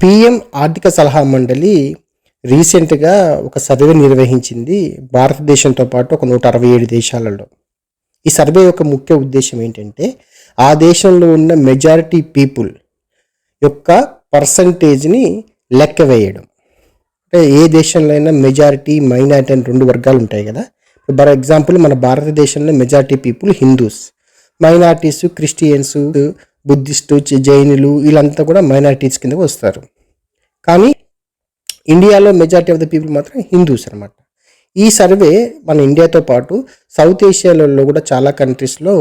PM ఆర్థిక సలహా మండలి రీసెంట్గా ఒక సర్వే నిర్వహించింది భారతదేశంతో పాటు ఒక 167 దేశాలలో. ఈ సర్వే యొక్క ముఖ్య ఉద్దేశం ఏంటంటే ఆ దేశంలో ఉన్న మెజారిటీ పీపుల్ యొక్క పర్సంటేజ్ని లెక్క వేయడం. అంటే ఏ దేశంలో అయినా మెజారిటీ మైనారిటీ అని 2 వర్గాలు ఉంటాయి కదా. ఫర్ ఎగ్జాంపుల్ మన భారతదేశంలో majority people Hindus, minorities Christians, Buddhist, జైనులు వీళ్ళంతా కూడా మైనారిటీస్ కిందకు వస్తారు. కానీ ఇండియాలో మెజారిటీ ఆఫ్ ద పీపుల్ మాత్రం హిందూస్ అనమాట. ఈ సర్వే మన ఇండియాతో పాటు సౌత్ ఏషియాలలో కూడా చాలా కంట్రీస్లో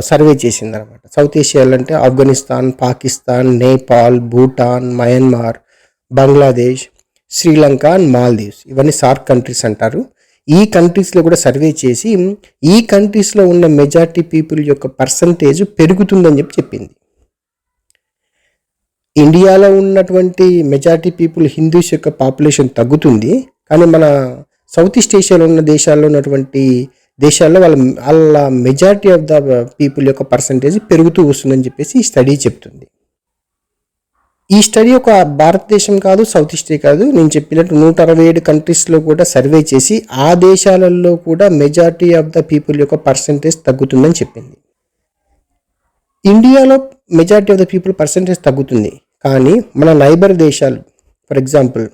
సర్వే చేసింది అనమాట. సౌత్ ఏషియాలో అంటే ఆఫ్ఘనిస్తాన్, పాకిస్తాన్, నేపాల్, భూటాన్, మయన్మార్, బంగ్లాదేశ్, శ్రీలంక అండ్ మాల్దీవ్స్, ఇవన్నీ సార్క్ కంట్రీస్ అంటారు. ఈ కంట్రీస్లో కూడా సర్వే చేసి ఈ కంట్రీస్లో ఉన్న మెజారిటీ పీపుల్ యొక్క పర్సంటేజ్ పెరుగుతుందని చెప్పింది. ఇండియాలో ఉన్నటువంటి మెజారిటీ పీపుల్ హిందూస్ యొక్క పాపులేషన్ తగ్గుతుంది, కానీ మన సౌత్ ఈస్ట్ ఏషియాలో ఉన్న దేశాల్లో ఉన్నటువంటి దేశాల్లో వాళ్ళ మెజారిటీ ఆఫ్ ద పీపుల్ యొక్క పర్సంటేజ్ పెరుగుతూ వస్తుందని చెప్పేసి ఈ స్టడీ చెప్తుంది. ఈ స్టడీ ఒక భారతదేశం కాదు, సౌత్ ఈస్ట్ కాదు, నేను చెప్పినట్టు 167 కంట్రీస్లో కూడా సర్వే చేసి ఆ దేశాలలో కూడా మెజారిటీ ఆఫ్ ద పీపుల్ యొక్క పర్సంటేజ్ తగ్గుతుందని చెప్పింది. ఇండియాలో majority of the people percentage తగ్గుతుంది, కానీ మన నైబర్ దేశాలు ఫర్ ఎగ్జాంపుల్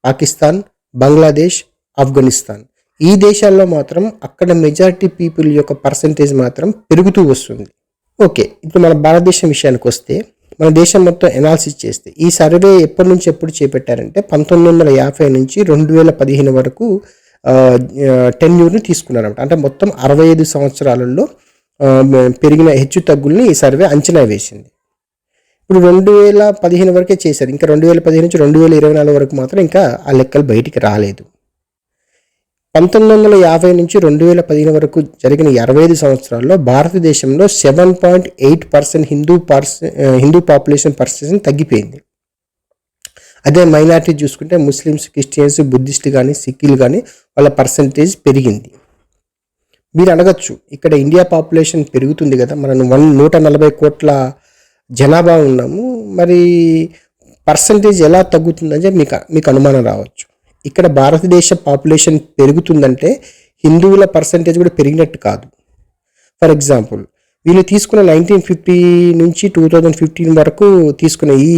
పాకిస్తాన్, బంగ్లాదేశ్, ఆఫ్ఘనిస్తాన్, ఈ దేశాల్లో మాత్రం అక్కడ మెజారిటీ పీపుల్ యొక్క పర్సంటేజ్ మాత్రం పెరుగుతూ వస్తుంది. ఓకే, ఇప్పుడు మన భారతదేశం విషయానికి వస్తే మన దేశం మొత్తం ఎనాలిసిస్ చేస్తే ఈ సర్వే ఎప్పటి నుంచి ఎప్పుడు చేపట్టారంటే 1950 నుంచి 2015 వరకు టెన్యూర్ని తీసుకున్నారన్నమాట. అంటే మొత్తం 65 సంవత్సరాలలో పెరిగిన హెచ్చు తగ్గుల్ని ఈ సర్వే అంచనా వేసింది. ఇప్పుడు 2015 వరకే చేశారు, ఇంకా 2015 నుంచి 2024 వరకు మాత్రం ఇంకా ఆ లెక్కలు బయటికి రాలేదు. 1950 నుంచి 2015 వరకు జరిగిన 65 సంవత్సరాల్లో భారతదేశంలో 7.8% హిందూ పాపులేషన్ పర్సెంటేజ్ తగ్గిపోయింది. అదే మైనారిటీ చూసుకుంటే ముస్లిమ్స్, క్రిస్టియన్స్, బుద్ధిస్టులు కానీ సిక్కులు కానీ వాళ్ళ పర్సంటేజ్ పెరిగింది. మీరు అడగచ్చు, ఇక్కడ ఇండియా పాపులేషన్ పెరుగుతుంది కదా, మనం 140 కోట్ల జనాభా ఉన్నాము, మరి పర్సంటేజ్ ఎలా తగ్గుతుందని మీకు అనుమానం రావచ్చు. ఇక్కడ భారతదేశ పాపులేషన్ పెరుగుతుందంటే హిందువుల పర్సంటేజ్ కూడా పెరిగినట్టు కాదు. ఫర్ ఎగ్జాంపుల్ వీళ్ళు తీసుకున్న 1950 నుంచి 2015 వరకు తీసుకున్న ఈ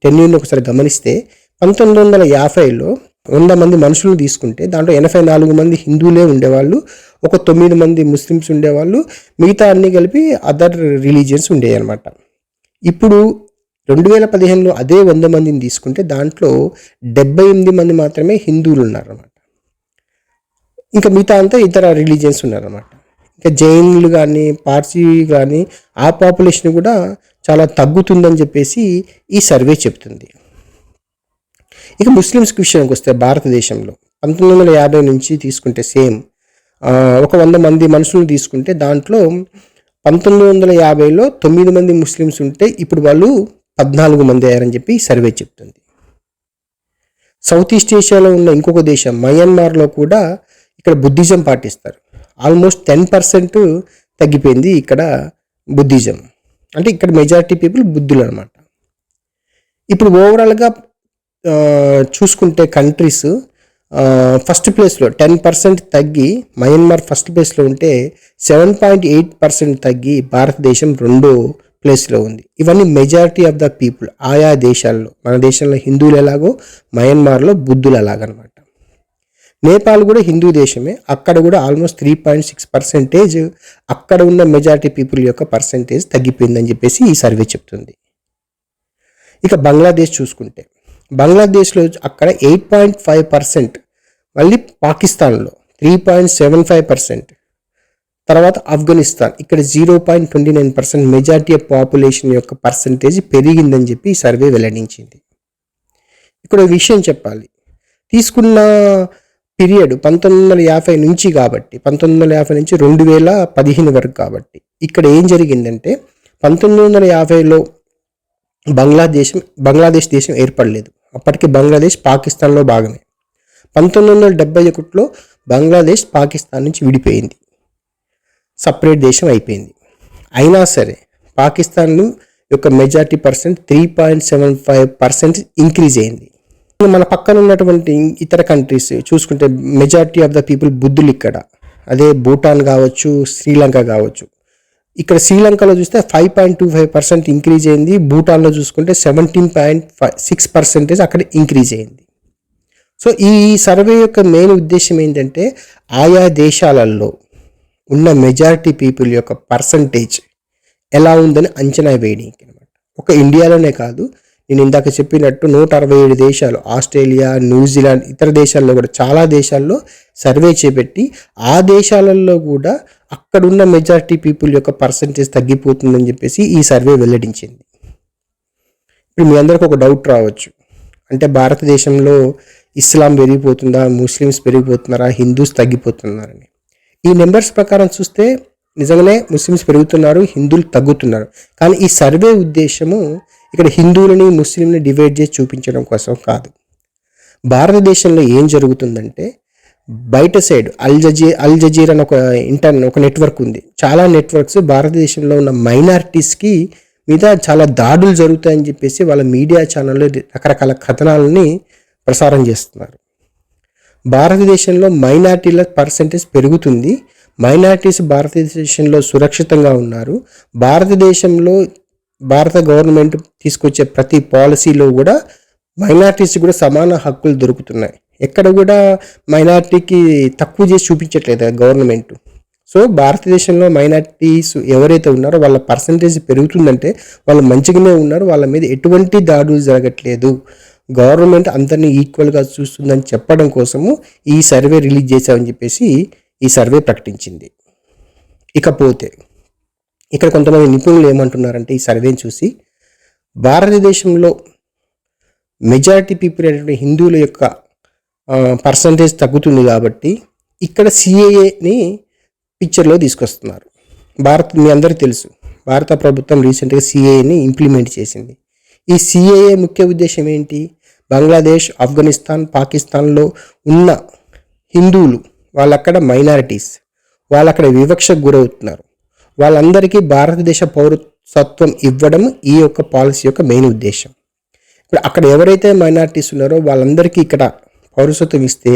టెన్యూర్ని ఒకసారి గమనిస్తే 1950లో 100 మంది మనుషులను తీసుకుంటే దాంట్లో 84 మంది హిందువులే ఉండేవాళ్ళు, ఒక 9 మంది ముస్లిమ్స్ ఉండేవాళ్ళు, మిగతా అన్ని కలిపి అదర్ రిలీజియన్స్ ఉండేవి అనమాట. ఇప్పుడు 2015లో అదే 100 మందిని తీసుకుంటే దాంట్లో 78 మంది మాత్రమే హిందువులు ఉన్నారన్నమాట. ఇంకా మిగతా అంతా ఇతర రిలీజియన్స్ ఉన్నారన్నమాట. ఇంకా జైన్లు కానీ పార్సీ కానీ ఆ పాపులేషన్ కూడా చాలా తగ్గుతుందని చెప్పేసి ఈ సర్వే చెప్తుంది. ఇక ముస్లిమ్స్ విషయానికి వస్తే భారతదేశంలో 1950 నుంచి తీసుకుంటే సేమ్ ఒక 100 మంది మనుషులను తీసుకుంటే దాంట్లో 1950లో 9 మంది ముస్లిమ్స్ ఉంటే ఇప్పుడు వాళ్ళు 14 మంది అయ్యారని చెప్పి సర్వే చెప్తుంది. సౌత్ ఈస్ట్ ఏషియాలో ఉన్న ఇంకొక దేశం మయన్మార్లో కూడా ఇక్కడ బుద్ధిజం పాటిస్తారు. ఆల్మోస్ట్ 10% తగ్గిపోయింది ఇక్కడ బుద్ధిజం. అంటే ఇక్కడ మెజారిటీ పీపుల్ బుద్ధులు అనమాట. ఇప్పుడు ఓవరాల్గా చూసుకుంటే కంట్రీస్ ఫస్ట్ ప్లేస్లో 10% తగ్గి మయన్మార్ ఫస్ట్ ప్లేస్లో ఉంటే 7.8% తగ్గి భారతదేశం 2వ ప్లేస్లో ఉంది. ఇవన్నీ మెజారిటీ ఆఫ్ ద పీపుల్ ఆయా దేశాల్లో. మన దేశంలో హిందువులు ఎలాగో మయన్మార్లో బుద్ధులు అలాగనమాట. నేపాల్ కూడా హిందూ దేశమే, అక్కడ కూడా ఆల్మోస్ట్ 3.6% అక్కడ ఉన్న మెజారిటీ పీపుల్ యొక్క పర్సంటేజ్ తగ్గిపోయిందని చెప్పేసి ఈ సర్వే చెప్తుంది. ఇక బంగ్లాదేశ్ చూసుకుంటే బంగ్లాదేశ్లో అక్కడ 8.5%, మళ్ళీ పాకిస్తాన్లో 3.75%, తర్వాత ఆఫ్ఘనిస్తాన్ ఇక్కడ 0.29% మెజారిటీ ఆఫ్ పాపులేషన్ యొక్క పర్సంటేజ్ పెరిగిందని చెప్పి ఈ సర్వే వెల్లడించింది. ఇక్కడ విషయం చెప్పాలి, తీసుకున్న పీరియడ్ 1950 నుంచి కాబట్టి 1950 నుంచి 2015 వరకు కాబట్టి ఇక్కడ ఏం జరిగిందంటే 1950లో బంగ్లాదేశ్ దేశం ఏర్పడలేదు, అప్పటికి బంగ్లాదేశ్ పాకిస్తాన్లో భాగమే. 1971లో బంగ్లాదేశ్ పాకిస్తాన్ నుంచి విడిపోయింది, సపరేట్ దేశం అయిపోయింది. అయినా సరే పాకిస్తాన్ యొక్క మెజారిటీ పర్సెంట్ 3.75% ఇంక్రీజ్ అయింది. మన పక్కన ఉన్నటువంటి ఇతర కంట్రీస్ చూసుకుంటే మెజారిటీ ఆఫ్ ద పీపుల్ బుద్ధులు ఇక్కడ, అదే భూటాన్ కావచ్చు, శ్రీలంక కావచ్చు. ఇక్కడ శ్రీలంకలో చూస్తే 5.25% ఇంక్రీజ్ అయింది. భూటాన్లో చూసుకుంటే 17.6% అక్కడ ఇంక్రీజ్ అయింది. సో ఈ సర్వే యొక్క మెయిన్ ఉద్దేశం ఏంటంటే ఆయా దేశాలలో ఉన్న మెజారిటీ పీపుల్ యొక్క పర్సంటేజ్ ఎలా ఉందని అంచనా వేయడానికి అనమాట. ఒక ఇండియాలోనే కాదు, నేను ఇందాక చెప్పినట్టు 167 దేశాలు, ఆస్ట్రేలియా, న్యూజిలాండ్, ఇతర దేశాల్లో కూడా చాలా దేశాల్లో సర్వే చేపట్టి ఆ దేశాలలో కూడా అక్కడున్న మెజారిటీ పీపుల్ యొక్క పర్సంటేజ్ తగ్గిపోతుందని చెప్పేసి ఈ సర్వే వెల్లడించింది. ఇప్పుడు మీ అందరికి ఒక డౌట్ రావచ్చు, అంటే భారతదేశంలో ఇస్లాం పెరిగిపోతుందా, ముస్లిమ్స్ పెరిగిపోతున్నారా, హిందూస్ తగ్గిపోతున్నారని. ఈ నెంబర్స్ ప్రకారం చూస్తే నిజంగానే ముస్లిమ్స్ పెరుగుతున్నారు, హిందువులు తగ్గుతున్నారు. కానీ ఈ సర్వే ఉద్దేశము ఇక్కడ హిందువులని ముస్లింని డివైడ్ చేసి చూపించడం కోసం కాదు. భారతదేశంలో ఏం జరుగుతుందంటే బయట సైడ్ అల్ జజీరా అని ఒక నెట్వర్క్ ఉంది. చాలా నెట్వర్క్స్ భారతదేశంలో ఉన్న మైనారిటీస్కి మీద చాలా దాడులు జరుగుతాయని చెప్పేసి వాళ్ళ మీడియా ఛానల్లో రకరకాల కథనాలని ప్రసారం చేస్తున్నారు. భారతదేశంలో మైనారిటీల పర్సంటేజ్ పెరుగుతుంది, మైనారిటీస్ భారతదేశంలో సురక్షితంగా ఉన్నారు. భారతదేశంలో భారత గవర్నమెంట్ తీసుకొచ్చే ప్రతి పాలసీలో కూడా మైనారిటీస్ కూడా సమాన హక్కులు దొరుకుతున్నాయి. ఎక్కడ కూడా మైనారిటీకి తక్కువ చేసి చూపించట్లేదు గవర్నమెంట్. సో భారతదేశంలో మైనారిటీస్ ఎవరైతే ఉన్నారో వాళ్ళ పర్సంటేజ్ పెరుగుతుందంటే వాళ్ళు మంచిగానే ఉన్నారు, వాళ్ళ మీద ఎటువంటి దాడులు జరగట్లేదు, గవర్నమెంట్ అందరినీ ఈక్వల్గా చూస్తుందని చెప్పడం కోసము ఈ సర్వే రిలీజ్ చేశామని చెప్పేసి ఈ సర్వే ప్రకటించింది. ఇకపోతే ఇక్కడ కొంతమంది నిపుణులు ఏమంటున్నారంటే ఈ సర్వేని చూసి భారతదేశంలో మెజారిటీ పీపుల్ అయినటువంటి హిందువుల యొక్క పర్సంటేజ్ తగ్గుతుంది కాబట్టి ఇక్కడ సిఏఏని పిక్చర్లో తీసుకొస్తున్నారు. మీ అందరికీ తెలుసు, భారత ప్రభుత్వం రీసెంట్గా సిఏఏని ఇంప్లిమెంట్ చేసింది. ఈ సిఏఏ ముఖ్య ఉద్దేశం ఏంటి? బంగ్లాదేశ్, ఆఫ్ఘనిస్తాన్, పాకిస్తాన్లో ఉన్న హిందువులు వాళ్ళక్కడ మైనారిటీస్, వాళ్ళక్కడ వివక్షకు గురవుతున్నారు. వాళ్ళందరికీ భారతదేశ పౌరసత్వం ఇవ్వడం ఈ యొక్క పాలసీ యొక్క మెయిన్ ఉద్దేశం. ఇప్పుడు అక్కడ ఎవరైతే మైనారిటీస్ ఉన్నారో వాళ్ళందరికీ ఇక్కడ పౌరసత్వం ఇస్తే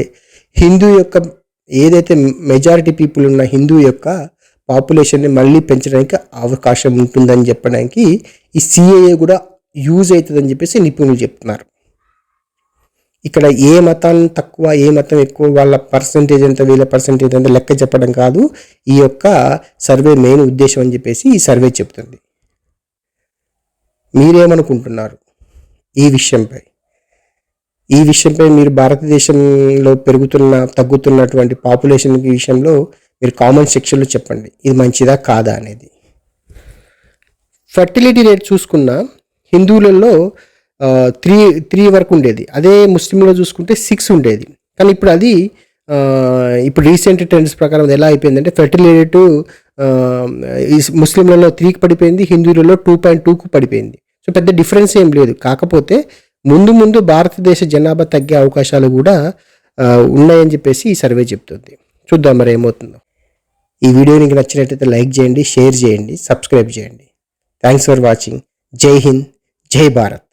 హిందూ యొక్క ఏదైతే మెజారిటీ పీపుల్ ఉన్న హిందూ యొక్క పాపులేషన్ని మళ్ళీ పెంచడానికి అవకాశం ఉంటుందని చెప్పడానికి ఈ సిఏఏ కూడా యూజ్ అవుతుందని చెప్పేసి నిపుణులు చెప్తున్నారు. ఇక్కడ ఏ మతం తక్కువ, ఏ మతం ఎక్కువ, వాళ్ళ పర్సంటేజ్ ఎంత, వీళ్ళ పర్సంటేజ్ ఎంత లెక్క చెప్పడం కాదు ఈ యొక్క సర్వే మెయిన్ ఉద్దేశం అని చెప్పేసి ఈ సర్వే చెప్తుంది. మీరేమనుకుంటున్నారు ఈ విషయంపై? మీరు భారతదేశంలో తగ్గుతున్నటువంటి పాపులేషన్ విషయంలో మీరు కామెంట్ సెక్షన్లో చెప్పండి, ఇది మంచిదా కాదా అనేది. ఫర్టిలిటీ రేట్ చూసుకున్న హిందువులలో 3 వరకు ఉండేది, అదే ముస్లింలో చూసుకుంటే 6 ఉండేది. కానీ ఇప్పుడు అది ఇప్పుడు రీసెంట్ ట్రెండ్స్ ప్రకారం ఎలా అయిపోయిందంటే ఫర్టిలిటీ రేటు ముస్లింలలో 3కి పడిపోయింది, హిందువులలో 2.2కు పడిపోయింది. సో పెద్ద డిఫరెన్స్ ఏం లేదు. కాకపోతే ముందు భారతదేశ జనాభా తగ్గే అవకాశాలు కూడా ఉన్నాయని చెప్పేసి ఈ సర్వే చెప్తుంది. చూద్దాం మరి ఏమవుతుందో. ఈ వీడియో మీకు నచ్చినట్లయితే లైక్ చేయండి, షేర్ చేయండి, సబ్స్క్రైబ్ చేయండి. Thanks for watching. జై హింద్, జై భారత్.